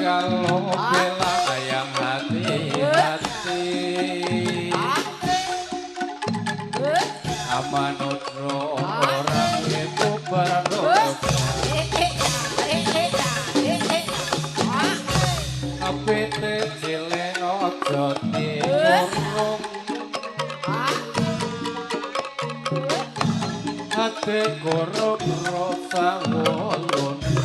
Kalau bela ayam hati-hati amanutro orang itu berdosa apete cile ojo diurung hati gorok rosa wolone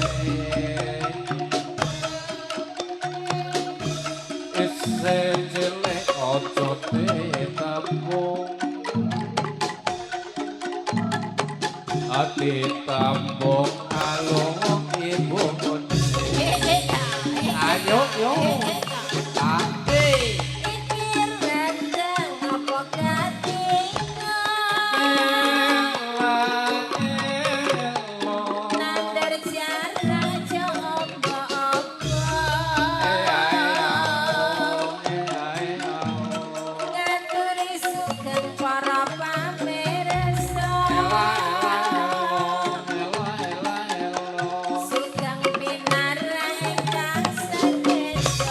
Sejele ojo ditambung ati tambung alung ibu ayo yo ati Iki rendang apa Nandar jarang coba-coba Ngaturi sugeng para pamirsa Sugeng pinarang ingkang sedesa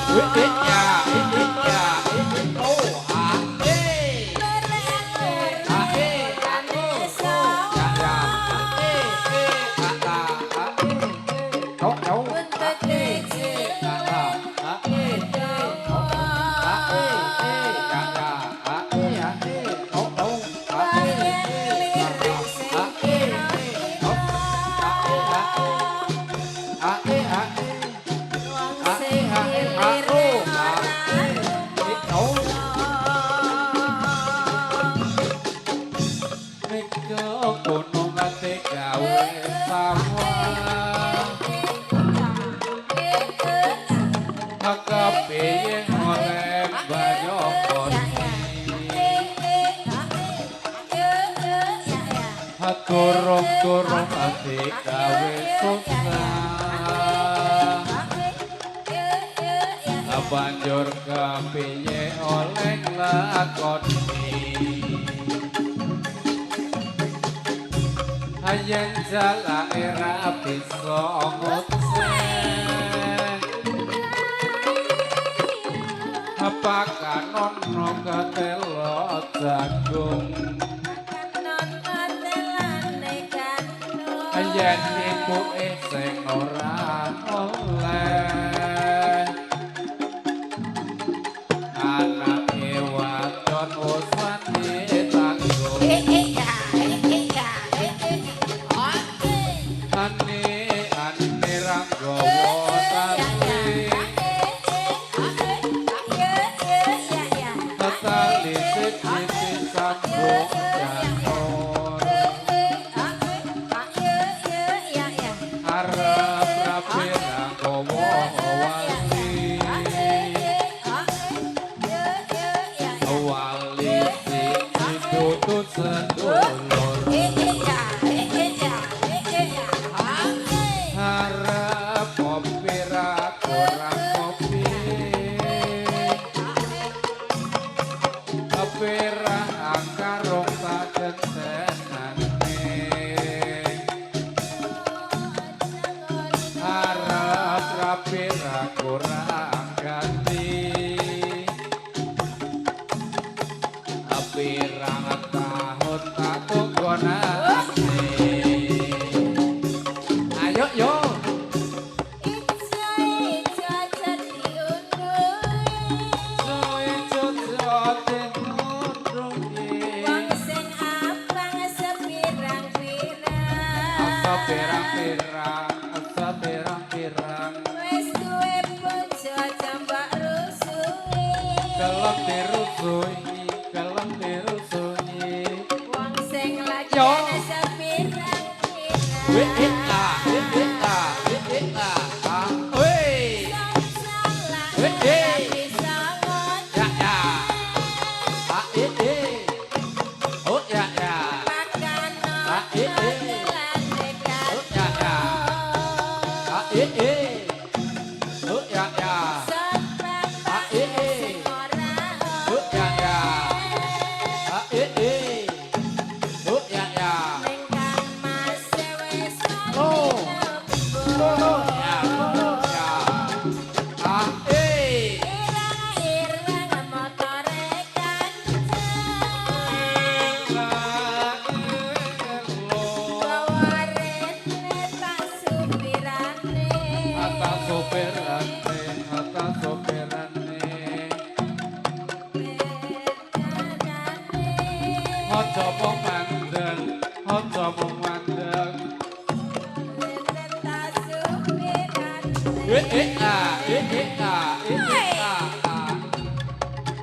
gunung ati gawe sawah kepiye oleh banyu Turung-turung ati gawe susah banjur kepiye oleh lakoni Ayen jalake ra bisa ngoceh apakah nono ketelo jagung Ayen ibuke sing ora oleh anake wadon wis wani tanggung Ane ranggawa tali tetali siji sambung janur arep rapi ranggawa wali wali siji tutut sedulur harap kopi ra kurang kopi kopi ra akarung tak kentenane harap rapi ra kurang ganti api ra tahun tak tugonane ayo yo pirang-pirang Wis duwe bojo jambak rusui kelem dirusui wong sing lagi Yo. ana sepirang wih ah wih ah wih ah wih aja mung mandeng aja mung mandeng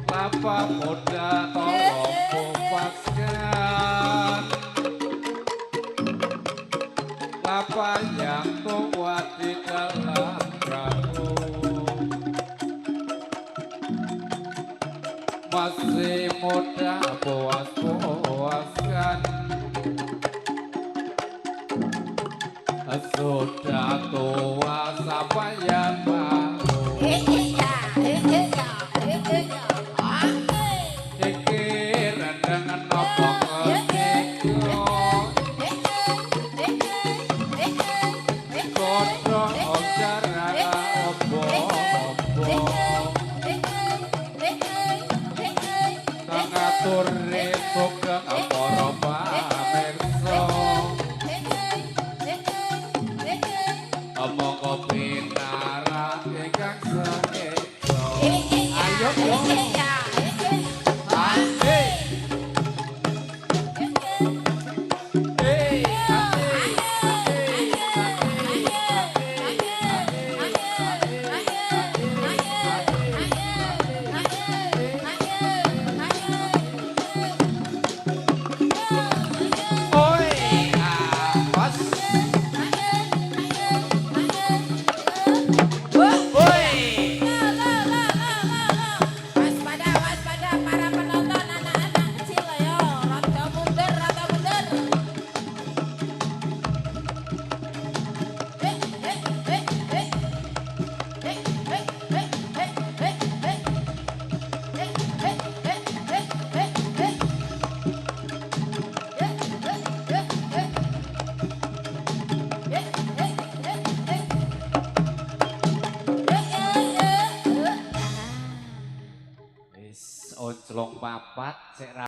Lapa muda tolong kupaskan Lapa yang kuat di dalam perahu Masih muda puas-puaskan Sudah tua siapa yang mau Pikiran dengan nopo ketiku Kodong ojaran obo-obo Tangatur risuk dengan para pamirsa Omong kopi nara ingkang sekejo Ayo yo Waspada para penonton anak-anak kecil ya, rada mundur. Wis onclong papat sik